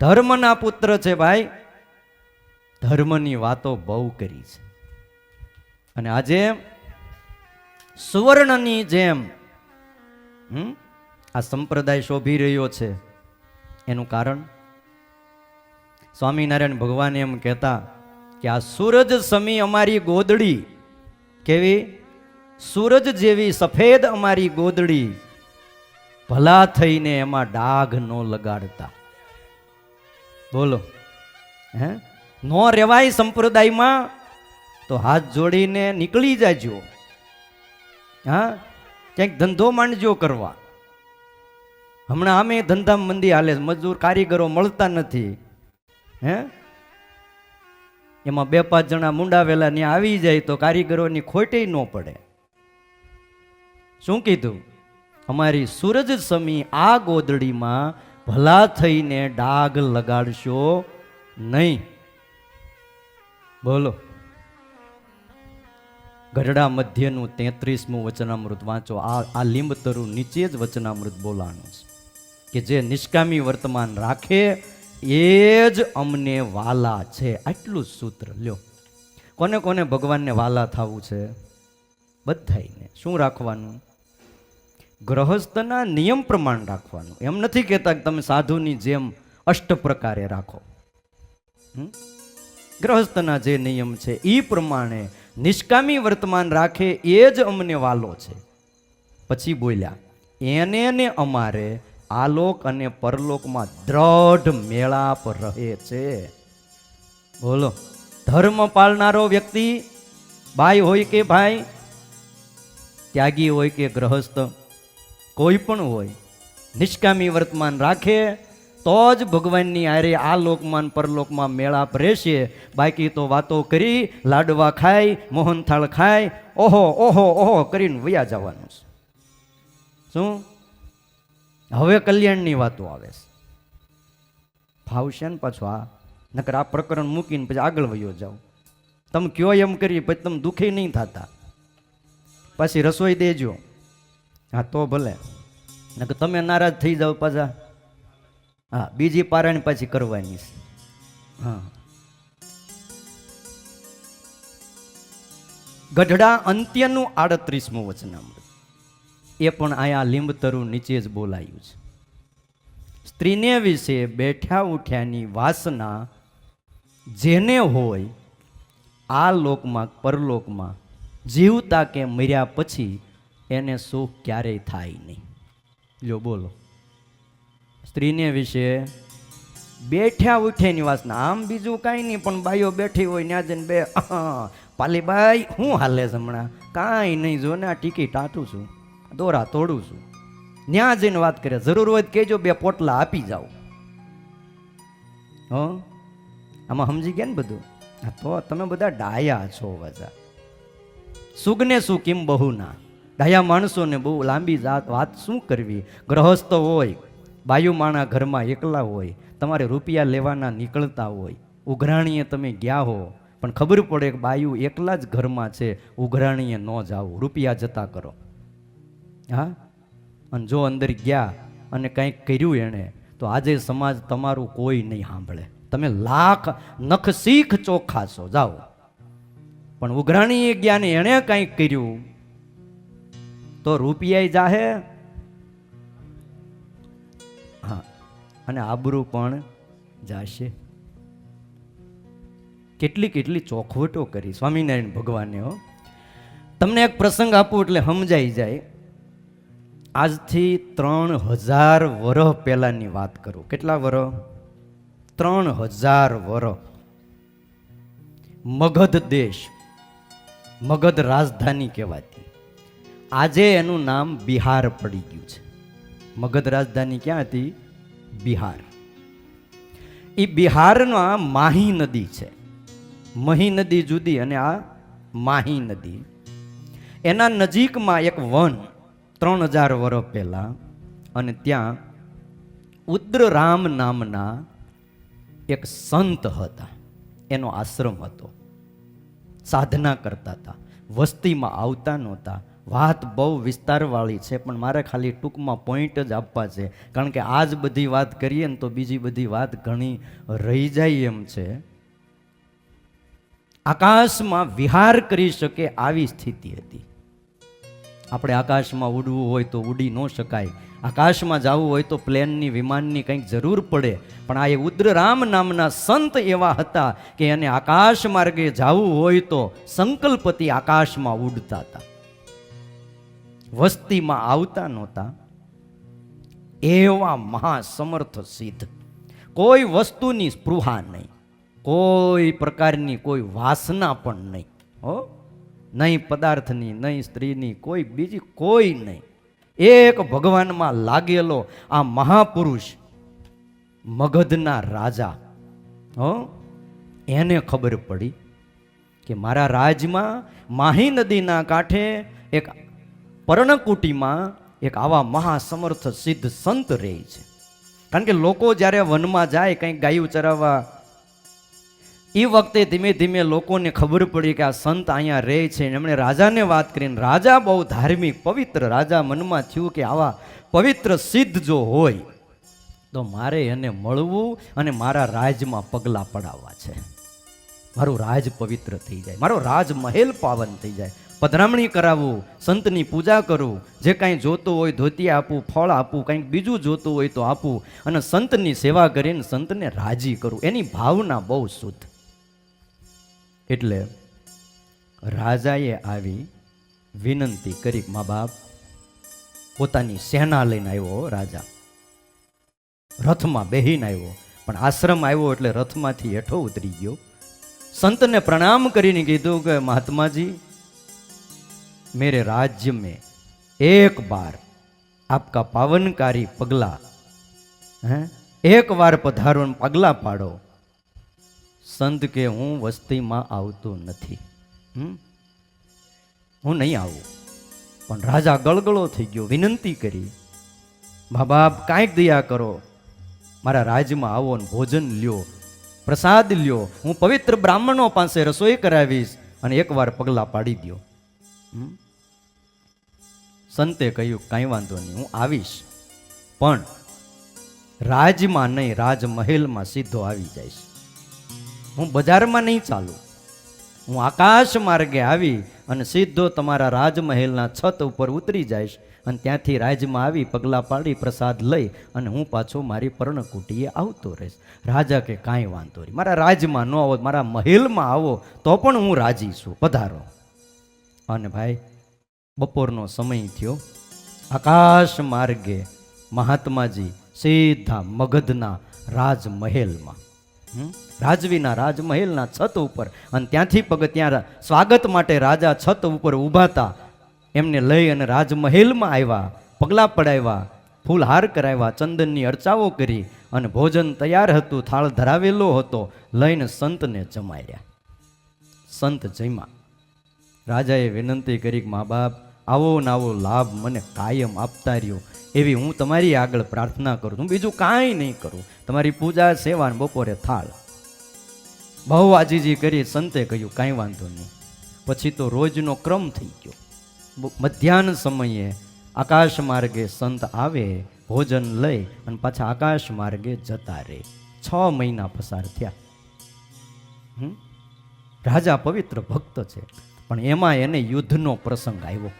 ધર્મના પુત્ર છે ભાઈ, ધર્મની વાતો બહુ કરી છે. અને આજે સુવર્ણની જેમ આ સંપ્રદાય શોભી રહ્યો છે. એનું કારણ સ્વામિનારાયણ ભગવાન એમ કહેતા કે આ સૂરજ સમી અમારી ગોદડી, કેવી? સૂરજ જેવી સફેદ અમારી ગોદડી, ભલા થઈને એમાં ડાઘ નો લગાડતા. બોલો, હે નો રેવાય સંપ્રદાયમાં તો હાથ જોડીને નીકળી જાજો. હા, ક્યાંક ધંધો માંડજો કરવા. હમણાં આમે ધંધા મંદી હાલે, મજૂર કારીગરો મળતા નથી. હે એમાં 2-5 જણા મુંડાવેલા ત્યાં આવી જાય તો કારીગરોની ખોટે ન પડે. શું કીધું? અમારી સૂરજ સમી આ ગોદડીમાં ભલા થઈને ડાઘ લગાડશો નહીં. બોલો, ગઢડા મધ્યનું 33મું વચનામૃત વાંચો. આ લીંબ તરુ નીચે જ વચનામૃત બોલાનું છે કે જે નિષ્કામી વર્તમાન રાખે એ જ અમને વાલા છે. આટલું સૂત્ર લ્યો. કોને કોને ભગવાનને વાલા થવું છે? બધાઈને. શું રાખવાનું? ગ્રહસ્થના નિયમ પ્રમાણ રાખવાનું. એમ નથી કહેતા કે તમે સાધુની જેમ અષ્ટ પ્રકારે રાખો. ગ્રહસ્થના જે નિયમ છે એ પ્રમાણે નિષ્કામી વર્તમાન રાખે એ જ અમને વાલો છે. પછી બોલ્યા, એને ને અમારે આલોક અને પરલોકમાં દ્રઢ મેળાપ રહે છે. બોલો, ધર્મ પાળનારો વ્યક્તિ, બાઈ હોય કે ભાઈ, ત્યાગી હોય કે ગ્રહસ્થ, કોઈ પણ હોય, નિષ્કામી વર્તમાન રાખે તો જ ભગવાનની આરે આ લોકમાં પરલોકમાં મેળાપ રહેશે. બાકી તો વાતો કરી, લાડવા ખાય, મોહનથાળ ખાય, ઓહો ઓહો ઓહો કરીને વયા જવાનું છે. શું હવે કલ્યાણની વાતો આવે છે? ફાવશે ને પાછું? આ નકર આ પ્રકરણ મૂકીને પછી આગળ વયો જાઓ. તમે કયો એમ કરી પછી તમે દુઃખી નહીં થતા. પાછી રસોઈ દેજો. હા તો ભલે, નકર તમે નારાજ થઈ જાઓ પાછા. હા, બીજી પારાયણ પાછી કરવાની છે. હા, ગઢડા અંત્યનું 38મું વચનામૃત એ પણ આયા લીંબ તરુ નીચે જ બોલાયું છે. સ્ત્રીને વિશે બેઠા ઉઠ્યાની વાસના જેને હોય આ લોકમાં પરલોકમાં જીવતા કે મર્યા પછી એને સુખ ક્યારેય થાય નહીં. લ્યો બોલો, સ્ત્રીને વિશે બેઠા ઉઠ્યાની વાસના. આમ બીજું કાંઈ નહીં, પણ બાઈઓ બેઠી હોય ત્યાં જઈને બે પાલીબાઈ હું હાલે છે હમણાં? કાંઈ નહીં, જો ને આ ટીકી ટાટું છું, દોરા તોડું છું. ત્યાં જઈને વાત કરે. જરૂર હોય તો કહેજો, 2 પોટલા આપી જાઓ. હ આમાં સમજી ગયા ને બધું? તો તમે બધા ડાયા છો. વજા સુગને શું કિમ બહુ ના. ડાયા માણસોને બહુ લાંબી વાત શું કરવી? ગ્રહસ્થ હોય, બાયુ માણા ઘરમાં એકલા હોય, તમારે રૂપિયા લેવાના નીકળતા હોય, ઉઘરાણીએ તમે ગયા હો, પણ ખબર પડે કે બાયુ એકલા જ ઘરમાં છે, ઉઘરાણીએ ન જાઓ, રૂપિયા જતા કરો. હા, અને જો અંદર ગયા અને કંઈક કર્યું એણે, તો આજે સમાજ તમારું કોઈ નહીં સાંભળે. તમે લાખ નખ શીખ ચોખ્ખા છો, જાઓ. પણ ઉઘરાણીએ ગયા ને એણે કંઈક કર્યું તો રૂપિયા જાહે. હા, અને આબરૂ પણ જાશે. કેટલી કેટલી ચોખવટો કરી સ્વામિનારાયણ ભગવાને. હો, તમને એક પ્રસંગ આપું એટલે સમજાઈ જાય. આજથી 3000 વર્ષ પહેલાની વાત કરું. કેટલા વર્ષ? 3000 વર્ષ. મગધ દેશ, મગધ રાજધાની કહેવાતી. આજે એનું નામ બિહાર પડી ગયું છે. મગધ રાજધાની ક્યાં હતી? બિહાર. એ બિહારમાં માહી નદી છે. મહી નદી જુદી અને આ માહી નદી. એના નજીકમાં એક વન 3000 વર્ષ પહેલા, અને ત્યાં ઉદ્રરામ નામના એક સંત હતા. એનો આશ્રમ હતો. સાધના કરતા હતા, વસ્તીમાં આવતા નહોતા, વાત બહુ વિસ્તારવાળી છે, પણ મારે ખાલી ટૂંકમાં પોઈન્ટ જ આપવા છે, કારણ કે આ જ બધી વાત કરીએ ને તો બીજી બધી વાત ઘણી રહી જાય એમ છે. આકાશમાં વિહાર કરી શકે આવી સ્થિતિ હતી. આપણે આકાશમાં ઉડવું હોય તો ઉડી ન શકાય, આકાશમાં જવું હોય તો પ્લેનની વિમાનની કંઈક જરૂર પડે, પણ આ ઉદ્રરામ નામના સંત એવા હતા કે એને આકાશ માર્ગે જવું હોય તો સંકલ્પથી આકાશમાં ઉડતા હતા, વસ્તીમાં આવતા નહોતા. એવા મહાસમર્થ સિદ્ધ, કોઈ વસ્તુની સ્પૃહા નહીં, કોઈ પ્રકારની કોઈ વાસના પણ નહીં, હો, નહીં પદાર્થની, નહીં સ્ત્રીની, કોઈ બીજી કોઈ નહીં. એક ભગવાનમાં લાગેલો આ મહાપુરુષ મગધના રાજા, હો, એને ખબર પડી કે મારા રાજમાં માહી નદીના કાંઠે એક પર્ણકુટીમાં એક આવા મહાસમર્થ સિદ્ધ સંત રહે છે. કારણ કે લોકો જ્યારે વનમાં જાય કંઈક ગાયું ચરાવવા, એ વખતે ધીમે ધીમે લોકોને ખબર પડી કે આ સંત અહીંયા રહે છે. એમણે રાજાને વાત કરીને, રાજા બહુ ધાર્મિક પવિત્ર, રાજા મનમાં થયું કે આવા પવિત્ર સિદ્ધ જો હોય તો મારે એને મળવું અને મારા રાજમાં પગલાં પડાવવા છે. મારું રાજ પવિત્ર થઈ જાય, મારો રાજમહેલ પાવન થઈ જાય, પધરામણી કરાવવું, સંતની પૂજા કરું, જે કાંઈ જોતું હોય ધોતી આપું, ફળ આપું, કંઈક બીજું જોતું હોય તો આપું, અને સંતની સેવા કરીને સંતને રાજી કરું. એની ભાવના બહુ શુદ્ધ. એટલે રાજાએ આવી વિનંતી કરી. મા બાપ પોતાની સેના લઈને આવ્યો, રાજા રથમાં બેહીને આવ્યો, પણ આશ્રમ આવ્યો એટલે રથમાંથી હેઠો ઉતરી ગયો. સંતને પ્રણામ કરીને કીધું કે મહાત્માજી, मेरे राज्य में एक बार आपका पावनकारी पगला हैं, एक बार पधारो पगला पाड़ो. संत के हूँ वस्ती में आवतो नहीं, हूँ नहीं आऊँ. पण राजा गळगळो थई गयो, विनंती करी, मા બાપ कांईक दया करो, मारा राज्य में आवो ने भोजन ल्यो, प्रसाद ल्यो, हूँ पवित्र ब्राह्मणों पासे रसोई करावीश अने एक बार पगला पाड़ी दो. संते कह્યું કાંઈ વાંધો નહીં, હું આવીશ, પણ રાજમાં નહીં, રાજમહેલમાં સીધો આવી જઈશ. હું બજારમાં નહીં ચાલું, હું આકાશ માર્ગે આવી અને સીધો તમારા રાજમહેલના છત ઉપર ઉતરી જઈશ અને ત્યાંથી રાજમાં આવી પગલાં પાડી પ્રસાદ લઈ અને હું પાછો મારી પર્ણકુટીએ આવતો રહીશ. રાજા કે કાંઈ વાંધો નહીં, મારા રાજમાં ન આવો, મારા મહેલમાં આવો તો પણ હું રાજી છું, પધારો. અને ભાઈ બપોરનો સમય થયો, આકાશ માર્ગે મહાત્માજી સીધા મગધના રાજમહેલમાં, રાજવીના રાજમહેલના છત ઉપર, અને ત્યાંથી પગથિયાં સ્વાગત માટે રાજા છત ઉપર ઊભા હતા. એમને લઈ અને રાજમહેલમાં આવ્યા, પગલાં પડાવ્યા, ફૂલહાર કરાવ્યા, ચંદનની અર્ચાઓ કરી અને ભોજન તૈયાર હતું, થાળ ધરાવેલો હતો, લઈને સંતને જમાડ્યા. સંત જમ્યા. રાજાએ વિનંતી કરી, મા બાપ આવો ને આવો લાભ મને કાયમ આપતા રહ્યો એવી હું તમારી આગળ પ્રાર્થના કરું, હું બીજું કાંઈ નહીં કરું, તમારી પૂજા સેવા બપોરે થાળ. બહુ આજીજી કરી. સંતે કહ્યું કાંઈ વાંધો નહીં. પછી તો રોજનો ક્રમ થઈ ગયો. મધ્યાહન સમયે આકાશ માર્ગે સંત આવે, ભોજન લઈ અને પાછા આકાશ માર્ગે જતા રહે. 6 મહિના પસાર થયા. રાજા પવિત્ર ભક્ત છે, પણ એમાં એને યુદ્ધનો પ્રસંગ આવ્યો.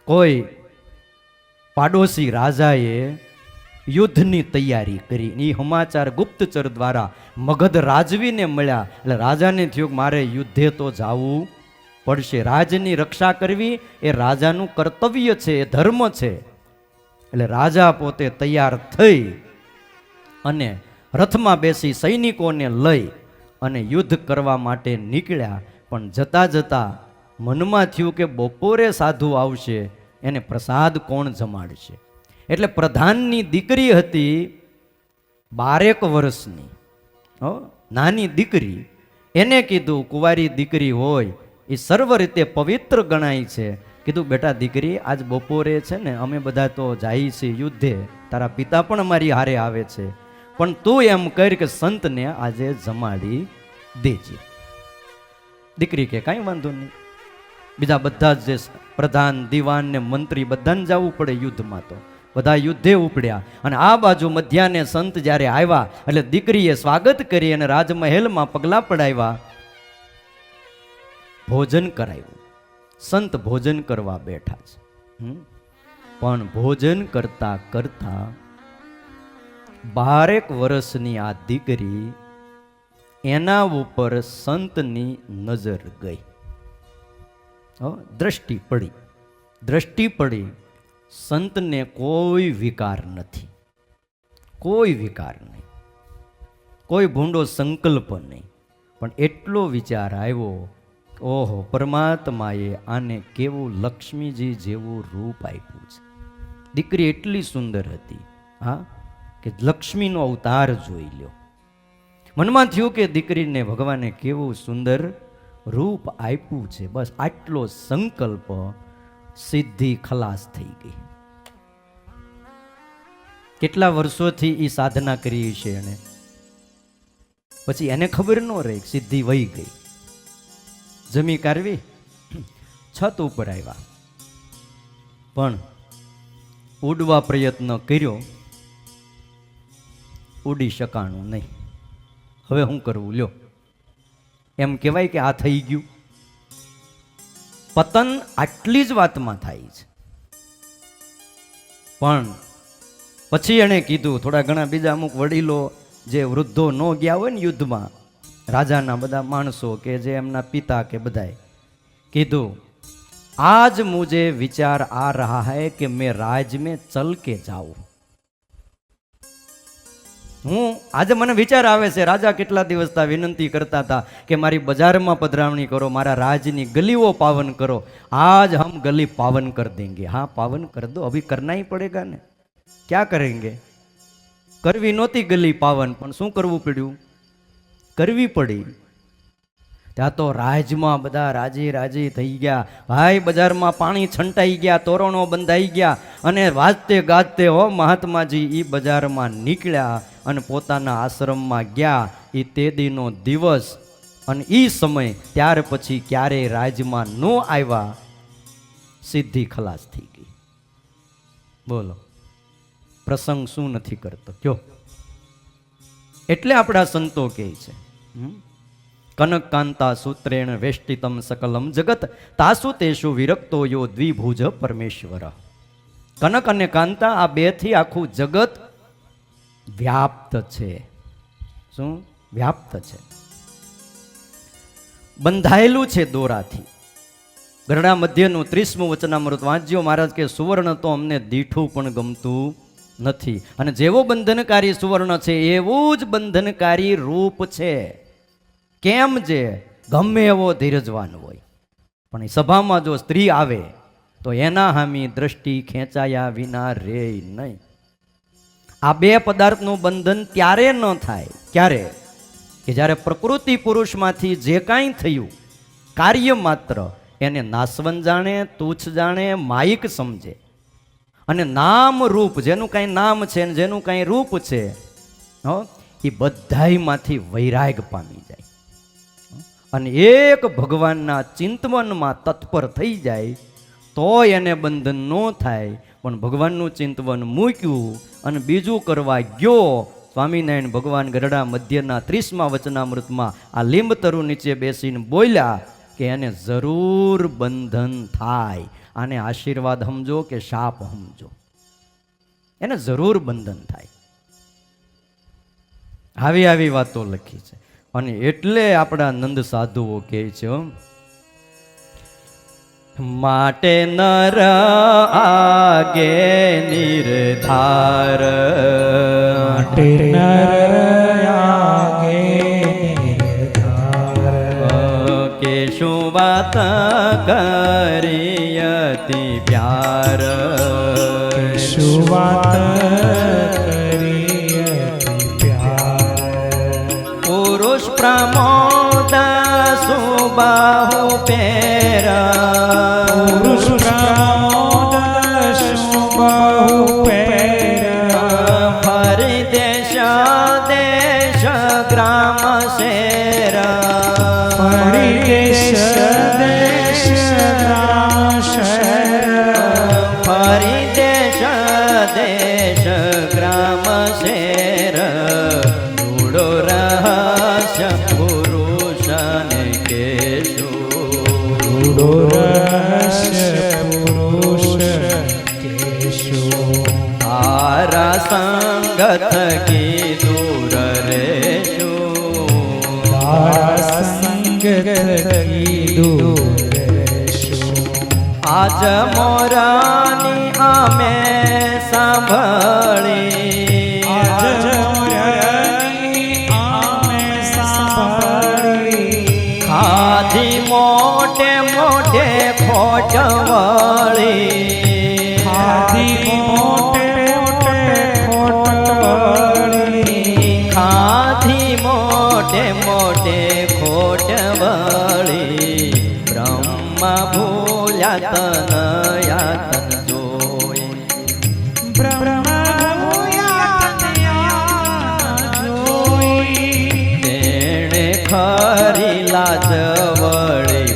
કોઈ પાડોશી રાજાએ યુદ્ધની તૈયારી કરી. એ સમાચાર ગુપ્તચર દ્વારા મગધ રાજવીને મળ્યા. એટલે રાજાને થયું કે મારે યુદ્ધે તો જવું પડશે, રાજની રક્ષા કરવી એ રાજાનું કર્તવ્ય છે, એ ધર્મ છે. એટલે રાજા પોતે તૈયાર થઈ અને રથમાં બેસી સૈનિકોને લઈ અને યુદ્ધ કરવા માટે નીકળ્યા. પણ જતા જતા મનમાં થયું કે બપોરે સાધુ આવશે, એને પ્રસાદ કોણ જમાડશે. એટલે પ્રધાનની દીકરી હતી 12 વર્ષની, નાની દીકરી. એને કીધું, કુંવારી દીકરી હોય એ સર્વ રીતે પવિત્ર ગણાય છે, કીધું બેટા દીકરી, આજ બપોરે છે ને અમે બધા તો જાય છે યુદ્ધે, તારા પિતા પણ અમારી હારે આવે છે, પણ તું એમ કર કે સંતને આજે જમાડી દેજે. દીકરી કે કાંઈ વાંધો નહીં. બીજા બધા જ જે પ્રધાન દીવાન ને મંત્રી બધાને જવું પડે યુદ્ધમાં, તો બધા યુદ્ધે ઉપડ્યા. અને આ બાજુ મધ્યાને સંત જ્યારે આવ્યા એટલે દીકરીએ સ્વાગત કરી અને રાજમહેલમાં પગલાં પડાવ્યા, ભોજન કરાવ્યું. સંત ભોજન કરવા બેઠા છે. પણ ભોજન કરતા કરતા 12 વર્ષની આ દીકરી, એના ઉપર સંતની નજર ગઈ. દ્રષ્ટિ પડી. દ્રષ્ટિ પડી. સંતને કોઈ વિકાર નથી, કોઈ વિકાર નહીં, કોઈ ભૂંડો સંકલ્પ નહીં, પણ એટલો વિચાર આવ્યો, ઓહો, પરમાત્માએ આને કેવું લક્ષ્મીજી જેવું રૂપ આપ્યું છે. દીકરી એટલી સુંદર હતી, હા, કે લક્ષ્મીનો અવતાર જોઈ લ્યો. મનમાં થયું કે દીકરીને ભગવાને કેવું સુંદર રૂપ આપ્યું છે. બસ આટલો સંકલ્પ, સિદ્ધિ ખલાસ થઈ ગઈ. કેટલા વર્ષોથી એ સાધના કરી છે એને, પછી એને ખબર ન રહી, સિદ્ધિ વહી ગઈ. જમી કાઢવી, છત ઉપર આવ્યા, પણ ઉડવા પ્રયત્ન કર્યો, ઉડી શકાણું નહીં. હવે શું કરવું લ્યો? એમ કહેવાય કે આ થઈ ગયું. પતન આટલી જ વાતમાં થાય છે. પણ પછી એણે કીધું, થોડા ઘણા બીજા અમુક વડીલો જે વૃદ્ધો ન ગયા હોય ને યુદ્ધમાં, રાજાના બધા માણસો કે જે એમના પિતા કે બધાએ કીધું, आज मुझे विचार आ रहा है कि मैं राज में चल के जाऊं. હું આજે મને વિચાર આવે છે, રાજા કેટલા દિવસથી વિનંતી કરતા હતા કે મારી બજારમાં પધરામણી કરો, મારા રાજની ગલીઓ પાવન કરો. आज हम गली पावन कर देंगे. हाँ, पावन कर दो, अभी करना ही पड़ेगा ने. क्या करेंगे? करवी नહોતી ગલી પાવન, પણ શું કરવું પડ્યું? કરવી પડી. ત્યાં તો રાજમાં બધા રાજી રાજી થઈ ગયા. ભાઈ, બજારમાં પાણી છંટાઈ ગયા, તોરણો બંધાઈ ગયા, અને વાજતે ગાજતે હો મહાત્માજી એ બજારમાં નીકળ્યા અને પોતાના આશ્રમમાં ગયા. એ તે દીનો દિવસ અને એ સમય, ત્યાર પછી ક્યારેય રાજમાં ન આવ્યા, સિદ્ધિ ખલાસ થઈ ગઈ. બોલો, પ્રસંગ શું નથી કરતો કયો? એટલે આપણા સંતો કહે છે, કનક કાંતા સૂત્રેણ વેષ્ટિતમ સકલમ જગત તાસુ તેષુ વિરક્તો યો દ્વિભુજ પરમેશ્વર. કનક અને કાંતા, આ બે થી આખું જગત વ્યાપ્ત છે. શું વ્યાપ્ત છે? બંધાયેલું છે દોરાથી. ગરડા મધ્યનું 30મું વચનામૃત વાંચ્યો. મહારાજ કે સુવર્ણ તો અમને દીઠું પણ ગમતું નથી, અને જેવો બંધનકારી સુવર્ણ છે એવું જ બંધનકારી રૂપ છે. કેમ? જે ગમે એવો ધીરજવાન હોય, પણ એ સભામાં જો સ્ત્રી આવે તો એના હામી દ્રષ્ટિ ખેંચાયા વિના રે નહીં. આ બે પદાર્થનું બંધન ત્યારે ન થાય. ક્યારે? કે જ્યારે પ્રકૃતિ પુરુષમાંથી જે કાંઈ થયું કાર્ય માત્ર એને નાસવન જાણે, તુચ્છ જાણે, માયિક સમજે, અને નામ રૂપ, જેનું કાંઈ નામ છે ને જેનું કાંઈ રૂપ છે, એ બધાયમાંથી વૈરાગ પામી જાય અને એક ભગવાનના ચિંતવનમાં તત્પર થઈ જાય તો એને બંધન ન થાય. પણ ભગવાનનું ચિંતવન મૂક્યું અને બીજું કરવા ગયો. સ્વામિનારાયણ ભગવાન ગરડા મધ્યના 30મા વચનામૃતમાં આ લીંબતરુ નીચે બેસીને બોલ્યા કે એને જરૂર બંધન થાય. આને આશીર્વાદ સમજો કે શાપ સમજો, એને જરૂર બંધન થાય. આવી આવી વાતો લખી છે. અને એટલે આપણા નંદ સાધુઓ કહે છે, માટે નર આગે નિર્ધાર, માટે નર આગે નિર્ધાર, કે શું વાત કરીયતી પ્યાર, શું વાત કરીયતી પ્યાર, પુરુષ પ્રમોદ સુબાહુ પેરા, પુરુષ પ્રમોદ સુબાહુ પેરા, ફરી દેશ દેશ ગ્રામ શેરા, ફરી દેશ દેશ શેર રૂડો રહસ્ય પુરુષને કેશું રૂડો રહસ્ય પુરુષ કેશું તારા સંગત કી દૂર રેશું તારા સંગતથી દૂર રહેશું આજ મોરાની આમે સાંભળી આજ મોરાની આમે સાંભળી ખાધી મોટે મોટે ખોટ વળી ખાધી મોટે મોટે ખોટ વળી ખાધી મોટે મોટે ખોટ વળી બ્રહ્મા ભૂલ્યા તન યાતન જોઈ તેણે ખરી લાજ વળી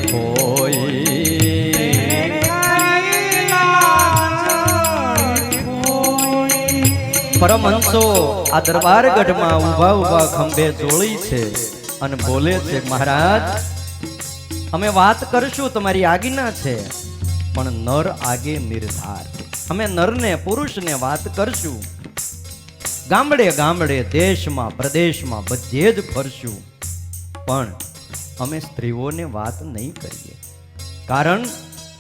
પરમહંસો આ દરબારગઢમાં ઊભા ઊભા ખંભે જોડી છે અને બોલે છે મહારાજ અમે વાત કરશું તમારી આજ્ઞા છે પણ નર આગે નિર્ધાર અમે નરને પુરુષને વાત કરશું ગામડે ગામડે દેશમાં પ્રદેશમાં બધે જ ફરશું પણ અમે સ્ત્રીઓને વાત નહીં કરીએ કારણ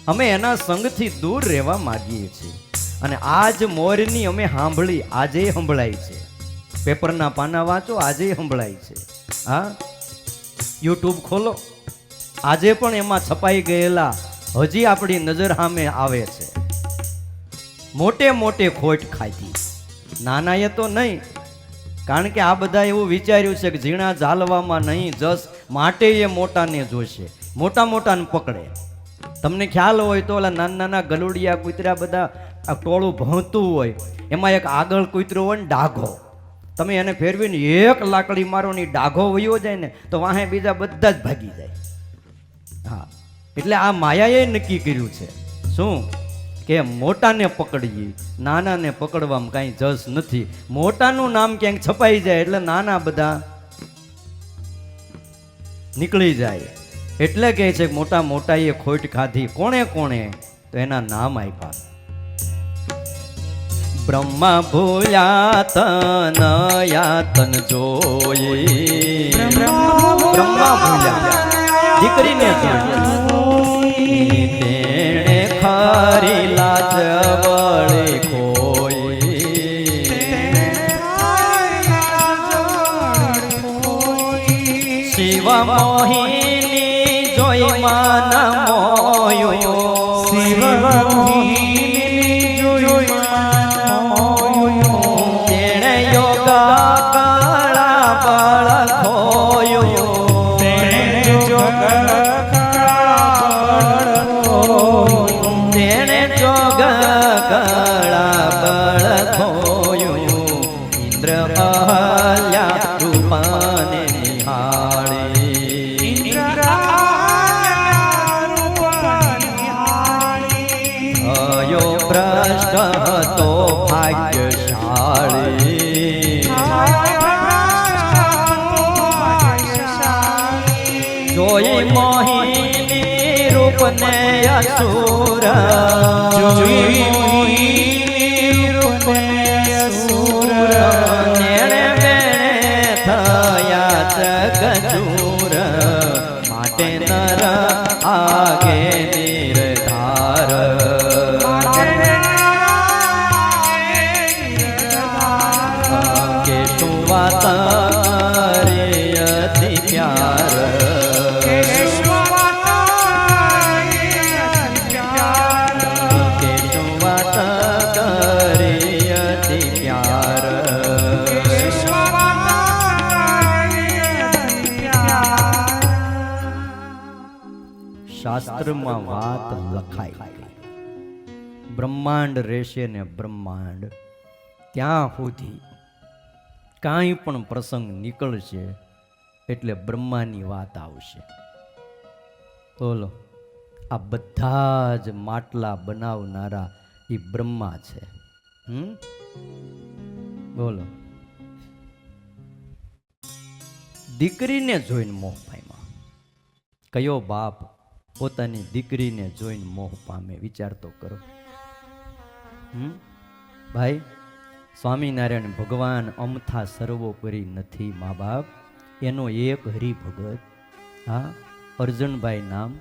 અમે એના સંગથી દૂર રહેવા માંગીએ છીએ અને આજ મોરની અમે સાંભળી આજે સંભળાય છે પેપરના પાના વાંચો આજે સંભળાય છે હા યુટ્યુબ ખોલો આજે પણ એમાં છપાઈ ગયેલા હજી આપણી નજર સામે આવે છે મોટે મોટે ખોટ ખાધી નાનાએ તો નહીં કારણ કે આ બધા એવું વિચાર્યું છે કે ઝીણા ઝાલવામાં નહીં જસ માટે એ મોટાને જોશે મોટા મોટાને પકડે તમને ખ્યાલ હોય તો ઓલા નાના નાના ગલુડિયા કૂતરા બધા આ ટોળું ભણતું હોય એમાં એક આગળ કૂતરો હોય ને ડાઘો તમે એને ફેરવીને એક લાકડી મારો ને ડાઘો વયો જાય ને તો વાહે બીજા બધા જ ભાગી જાય હા એટલે આ માયાએ નક્કી કર્યું છે શું કે મોટાને પકડીએ નાનાને પકડવામાં કાંઈ જસ નથી મોટાનું નામ ક્યાંક છપાઈ જાય એટલે નાના બધા નીકળી જાય એટલે કહે છે મોટા મોટાએ ખોટ ખાધી કોણે કોણે તો એના નામ આપ્યા બ્રહ્મા ભૂલ્યા તન યાતન જોઈ બ્રહ્મા ભૂલ્યા દીકરીને જોઈ તેણે ખરી લાજ વળી કોઈ શિવ મોહિની જોઈ મન મોયો શિવ મોહિની જોઈ તેણે યોગ કળા બળ ખોયો તેણે જોગ કળા તેણે જોગ કળા બળ ખોયું ઇન્દ્ર અહલ્યા રૂપાને નિહાળી અયો ભ્રષ્ટ હતો ભાગ્યશાળી જોઈ મોહિની રૂપને અસુર જોઈ મોહિની રૂપને અસુર નેણે બેણે થયા જગજૂર માટે નર આગે નિર્ધાર કે શું વાત કરી અતિ પ્યાર કે શું વાત કરી અતિ પ્યાર શાસ્ત્રમાં વાત લખાઈ ગઈ બ્રહ્માંડ રહેશે ને બ્રહ્માંડ ત્યાં સુધી કાંઈ પણ પ્રસંગ નીકળશે એટલે બ્રહ્માની વાત આવશે બોલો આ બધા જ માટલા બનાવનારા એ બ્રહ્મા છે બોલો. દીકરીને જોઈને મોહ પામ્યા. કયો બાપ પોતાની દીકરીને જોઈને મોહ પામે? વિચાર તો કરો. ભાઈ, સ્વામિનારાયણ ભગવાન અમથા સર્વોપરી નથી મા બાપ. એનો એક હરિભગત, હા, અર્જુનભાઈ નામ,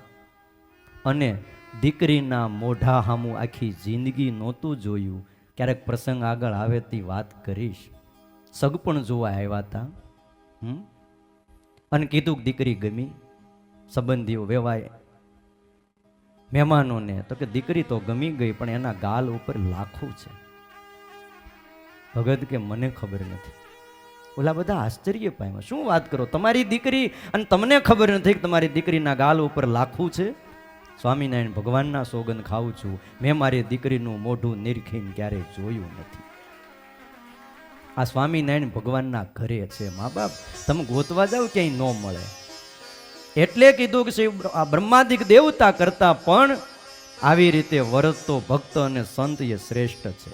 અને દીકરીના મોઢા હામું આખી જિંદગી નહોતું જોયું. ક્યારેક પ્રસંગ આગળ આવે તે વાત કરીશ. સગપણ જોવા આવ્યા હતા, અને કીધું કે દીકરી ગમી. સંબંધીઓ વેવાય મહેમાનોને તો કે દીકરી તો ગમી ગઈ, પણ એના ગાલ ઉપર લાખું છે. ભગત કે મને ખબર નથી. ઓલા બધા આશ્ચર્ય પામ્યા. શું વાત કરો, તમારી દીકરી અને તમને ખબર નથી કે તમારી દીકરીના ગાલ ઉપર લાખું છે? સ્વામિનારાયણ ભગવાનના સોગંદ ખાઉં છું, મેં મારી દીકરીનું મોઢું નિરખીને ક્યારેય જોયું નથી. આ સ્વામિનારાયણ ભગવાનના ઘરે છે મા બાપ. તમે ગોતવા જાઓ ક્યાંય ન મળે. એટલે કીધું કે આ બ્રહ્માદિક દેવતા કરતા પણ આવી રીતે વર્તતો ભક્ત અને સંત એ શ્રેષ્ઠ છે.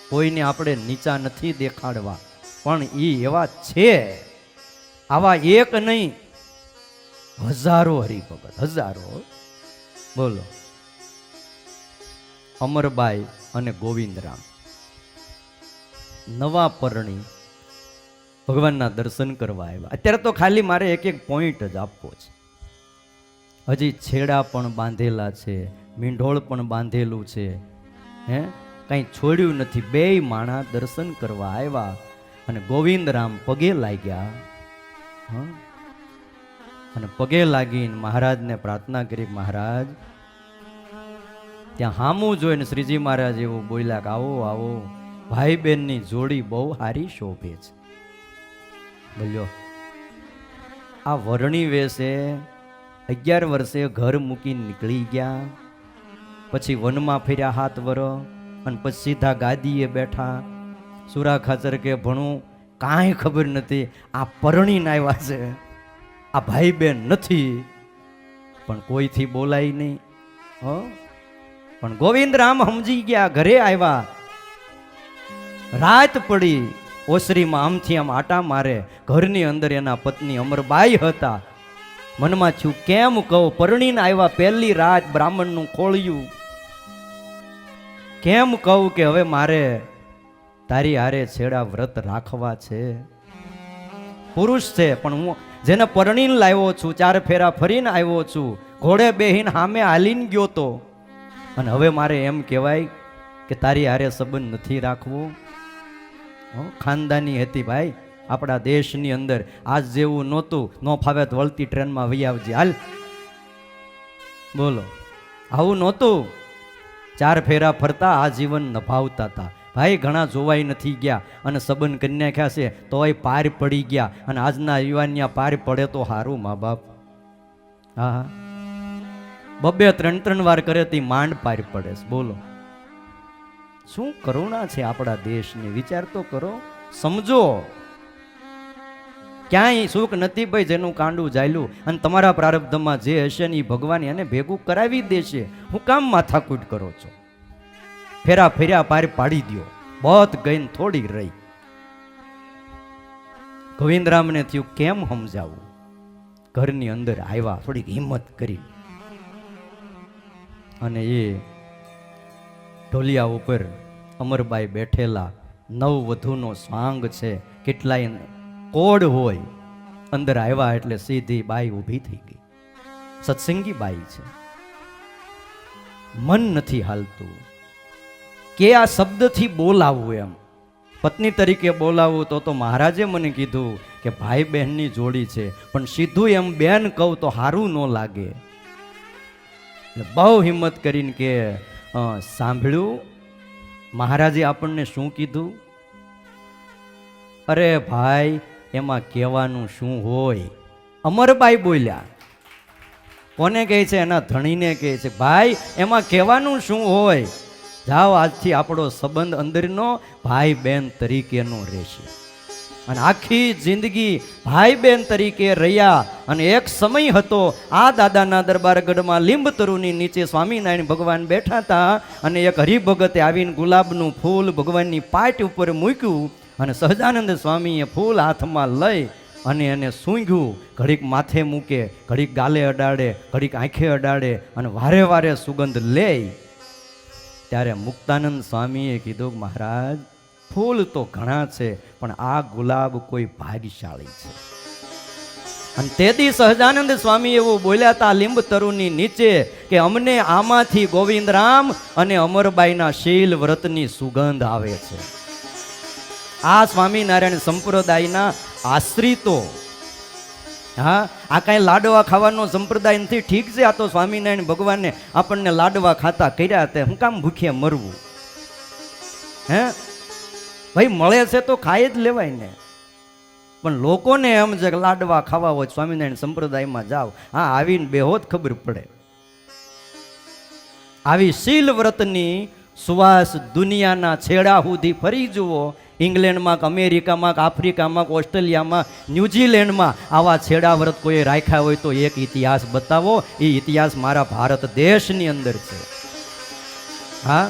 કોઈને આપણે નીચા નથી દેખાડવા, પણ એ એવા છે. આવા એક નહીં, હજારો હરિભગત, હજારો. બોલો. અમરબાઈ અને ગોવિંદરામ નવા પરણી ભગવાનના દર્શન કરવા આવ્યા. અત્યારે તો ખાલી મારે એક એક પોઈન્ટ જ આપવો છે. હજી છેડા પણ બાંધેલા છે, મીંઢોળ પણ બાંધેલું છે, હે, કંઈ છોડ્યું નથી. બેય માણા દર્શન કરવા આવ્યા અને ગોવિંદરામ પગે લાગ્યા. હા, અને પગે લાગીને મહારાજને પ્રાર્થના કરી, મહારાજ. ત્યાં હામું જોઈને શ્રીજી મહારાજ એવું બોલ્યા કે આવો આવો, ભાઈ બહેનની જોડી બહુ સારી શોભે છે. બોલ્યો. આ વરણી વેશે 11 વર્ષે ઘર મૂકીને નીકળી ગયા, પછી વનમાં ફર્યા 7 વર્ષ, અને પછી સીધા ગાદીએ બેઠા. સુરા ખાચર કે ભણું કાંઈ ખબર નથી, આ પરણીને આવ્યા છે, આ ભાઈ બહેન નથી, પણ કોઈથી બોલાય નહીં. પણ ગોવિંદરામ સમજી ગયા. ઘરે આવ્યા, રાત પડી, ઓસરીમાં આમથી આમ આટા મારે. ઘરની અંદર એના પત્ની અમરબાઈ હતા. મનમાં થયું કેમ કહું, પરણીને આવ્યા, પહેલી રાત બ્રાહ્મણનું ખોળ્યું, કેમ કહું કે હવે મારે તારી હારે છેડા વ્રત રાખવા છે. પુરુષ છે, પણ હું જેને પરણીને લાવ્યો છું, 4 ફેરા ફરીને આવ્યો છું, ઘોડે બેહીને સામે હાલીને ગયો તો, અને હવે મારે એમ કહેવાય કે તારી હારે સંબંધ નથી રાખવો? ખાનદાની હતી ભાઈ આપણા દેશની અંદર. આજ જેવું નહોતું, ન ફાવે તો વળતી ટ્રેનમાં વહી આવજે, હાલ. બોલો, આવું નહોતું. 4 ફેરા ફરતા આ જીવન નભાવતા હતા ભાઈ. ઘણા જોવાય નથી ગયા અને સંબંધ કરી નાખ્યા છે, તોય પાર પડી ગયા. અને આજના યુવાનિયા પાર પડે તો સારું મા બાપ. હા હા, 2-3 વાર કરે તે માંડ પાર પડે છે. બોલો, શું કરુણા છે આપણા દેશની. વિચાર તો કરો, સમજો. ક્યાંય સુખ નથી ભાઈ જેનું કાંડું જાયલું. અને તમારા પ્રારબ્ધમાં જે હશે ને એ ભગવાન એને ભેગું કરાવી દેશે. હું કામ માથાકૂટ કરો છો? ફેરા ફેર્યા પાર પાડી દો, બહત ગઈને થોડી રહી. ગોવિંદરામને થયું કેમ સમજાવું. ઘરની અંદર આવ્યા, થોડીક હિંમત કરી, અને એ ઢોલિયા ઉપર અમરબાઈ બેઠેલા. 9 વધુનો સ્વાંગ છે, કેટલાય કોડ હોય. અંદર આવ્યા એટલે સીધી બાઈ ઊભી થઈ ગઈ. સત્સંગી બાઈ છે. મન નથી હાલતું કે આ શબ્દથી બોલાવવું. એમ પત્ની તરીકે બોલાવવું તો મહારાજે મને કીધું કે ભાઈ બહેનની જોડી છે, પણ સીધું એમ બેન કહું તો સારું ન લાગે. બહુ હિંમત કરીને કે સાંભળ્યું મહારાજે આપણને શું કીધું? અરે ભાઈ, એમાં કહેવાનું શું હોય? અમરબાઈ બોલ્યા. કોને કહે છે? એના ધણીને કહે છે, ભાઈ એમાં કહેવાનું શું હોય? જાઓ, આજથી આપણો સંબંધ અંદરનો ભાઈ બહેન તરીકેનો રહેશે. અને આખી જિંદગી ભાઈ બહેન તરીકે રહ્યા. અને એક સમય હતો આ દાદાના દરબારગઢમાં લીંબતરુની નીચે સ્વામિનારાયણ ભગવાન બેઠા હતા. અને એક હરિભગતે આવીને ગુલાબનું ફૂલ ભગવાનની પાટ ઉપર મૂક્યું. અને સહજાનંદ સ્વામીએ ફૂલ હાથમાં લઈ અને એને સૂંઘ્યું. ઘડીક માથે મૂકે, ઘડીક ગાલે અડાડે, ઘડીક આંખે અડાડે અને વારે વારે સુગંધ લે. ત્યારે મુક્તાનંદ સ્વામીએ કીધું, મહારાજ ફૂલ તો ઘણા છે, પણ આ ગુલાબ કોઈ ભાગ્યશાળી છે. અને તેથી સહજાનંદ સ્વામી એવું બોલ્યા હતા લીંબ તરુની નીચે કે અમને આમાંથી ગોવિંદરામ અને અમરબાઈના શીલ વ્રતની સુગંધ આવે છે. આ સ્વામિનારાયણ સંપ્રદાયના આશ્રિતો, હા, આ કાંઈ લાડવા ખાવાનો સંપ્રદાય નથી. ઠીક છે, આ તો સ્વામિનારાયણ ભગવાનને આપણને લાડવા ખાતા કર્યા તે હું કામ ભૂખ્યા મરવું? હે ભાઈ, મળે છે તો ખાઈ જ લેવાય ને. પણ લોકોને એમ છે કે લાડવા ખાવા હોય સ્વામિનારાયણ સંપ્રદાયમાં જાઓ, હા, આવીને બેહોત ખબર પડે. આવી શીલ વ્રતની સુવાસ દુનિયાના છેડા સુધી ફરી જુઓ. ઇંગ્લેન્ડમાં, અમેરિકામાં, આફ્રિકામાં, ઓસ્ટ્રેલિયામાં, ન્યુઝીલેન્ડમાં આવા છેડા વ્રત કોઈ રાખ્યા હોય તો એક ઇતિહાસ બતાવો. એ ઇતિહાસ મારા ભારત દેશની અંદર છે. હા,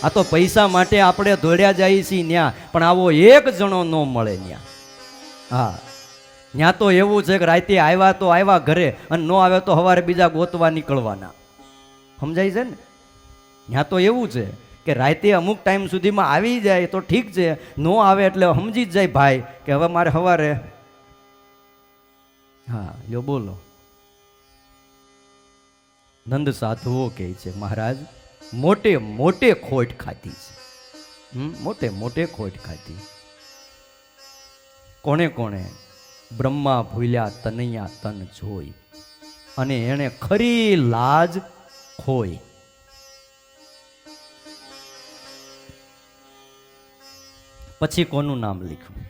આ તો પૈસા માટે આપણે દોડ્યા જઈએ છીએ ત્યાં, પણ આવો એક જણો ન મળે ત્યાં. હા, ત્યાં તો એવું છે કે રાતે આવ્યા તો આવ્યા ઘરે, અને ન આવે તો સવારે બીજા ગોતવા નીકળવાના. સમજાય છે ને? ત્યાં તો એવું છે કે રાતે અમુક ટાઈમ સુધીમાં આવી જાય તો ઠીક છે, ન આવે એટલે સમજી જ જાય ભાઈ કે હવે મારે સવારે. હા, લ્યો બોલો. નંદ સાધુઓ કહે છે, મહારાજ મોટે મોટે ખોટ ખાધી છે. મોટે મોટે ખોટ ખાધી. કોણે કોણે? બ્રહ્મા ભૂલ્યા તનૈયા તન જોઈ, અને એને ખરી લાજ ખોઈ. પછી કોનું નામ લખ્યું?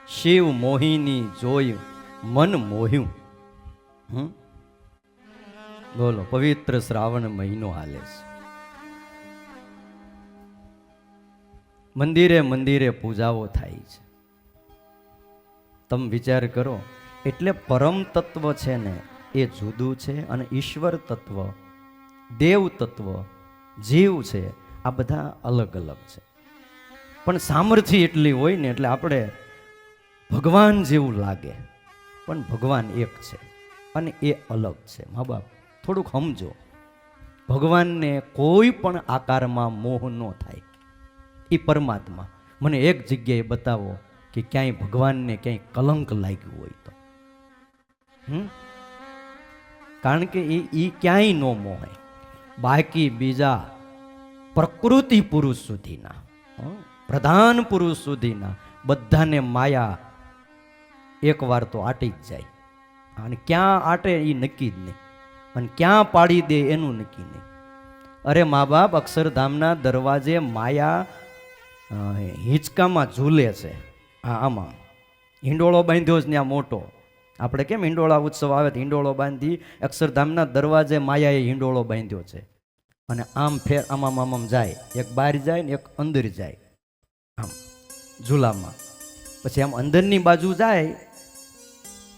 શિવ મોહિની જોઈ મન મોહ્યું. બોલો, પવિત્ર શ્રાવણ મહિનો હાલે છે. મંદિરે મંદિરે પૂજાઓ થાય છે. તમે વિચાર કરો, એટલે પરમ તત્વ છે ને એ જુદું છે, અને ઈશ્વર તત્વ, દેવ તત્વ, જીવ છે, આ બધા અલગ અલગ છે. પણ સામર્થ્ય એટલી હોય ને એટલે આપણે ભગવાન જેવું લાગે, પણ ભગવાન એક છે અને એ અલગ છે. મા બાપ થોડુંક સમજો, ભગવાનને કોઈ પણ આકારમાં મોહ ન થાય. એ પરમાત્મા. મને એક જગ્યાએ બતાવો કે ક્યાંય ભગવાનને ક્યાંય કલંક લાગ્યું હોય તો. કારણ કે એ ક્યાંય ન મોહાય. બાકી બીજા પ્રકૃતિ પુરુષ સુધીના, પ્રધાન પુરુષ સુધીના બધાને માયા એકવાર તો આટી જ જાય. અને ક્યાં આટે એ નક્કી જ નહીં, અને ક્યાં પાડી દે એનું નક્કી નહીં. અરે મા બાપ, અક્ષરધામના દરવાજે માયા હિંચકામાં ઝૂલે છે. હા, આમાં હિંડોળો બાંધ્યો છે ત્યાં મોટો. આપણે કેમ હિંડોળા ઉત્સવ આવે તો હિંડોળો બાંધી, અક્ષરધામના દરવાજે માયાએ હિંડોળો બાંધ્યો છે. અને આમ ફેર આમાં આમ જાય, એક બહાર જાય ને એક અંદર જાય, આમ ઝૂલામાં. પછી આમ અંદરની બાજુ જાય,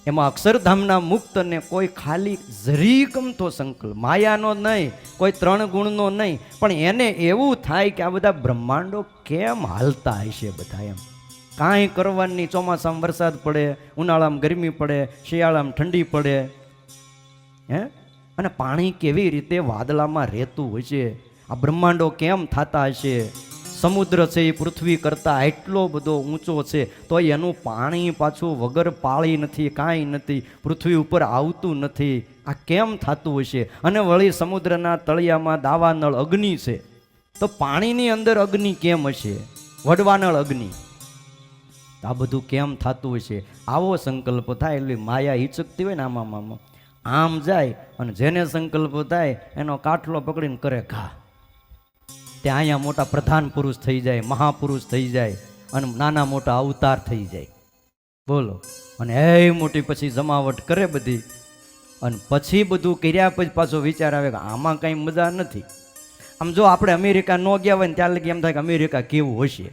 એમાં અક્ષરધામના મુક્તને કોઈ ખાલી જરી ગમતો સંકલ્પ, માયાનો નહીં, કોઈ 3 ગુણનો નહીં, પણ એને એવું થાય કે આ બધા બ્રહ્માંડો કેમ હાલતા હશે બધા. એમ કાંઈ કરવાની, ચોમાસામાં વરસાદ પડે, ઉનાળામાં ગરમી પડે, શિયાળામાં ઠંડી પડે, હે, અને પાણી કેવી રીતે વાદળામાં રહેતું હશે, આ બ્રહ્માંડો કેમ થતા હશે. સમુદ્ર છે એ પૃથ્વી કરતાં એટલો બધો ઊંચો છે, તો એનું પાણી પાછું વગર પાળી નથી, કાંઈ નથી, પૃથ્વી ઉપર આવતું નથી. આ કેમ થતું હશે? અને વળી સમુદ્રના તળિયામાં દાવાનળ અગ્નિ છે, તો પાણીની અંદર અગ્નિ કેમ હશે? વડવાનળ અગ્નિ. આ બધું કેમ થતું હશે? આવો સંકલ્પ થાય એટલે માયા હિચકતી હોય ને આમાં આમ જાય, અને જેને સંકલ્પ થાય એનો કાઠલો પકડીને કરે ઘા. ત્યાં અહીંયા મોટા પ્રધાન પુરુષ થઈ જાય, મહાપુરુષ થઈ જાય, અને નાના મોટા અવતાર થઈ જાય. બોલો. અને એ મોટી પછી જમાવટ કરે બધી, અને પછી બધું કર્યા પછી પાછો વિચાર આવે કે આમાં કંઈ મજા નથી. આમ જો આપણે અમેરિકા ન ગયા હોય ને ત્યાં લગી એમ થાય કે અમેરિકા કેવું હશે,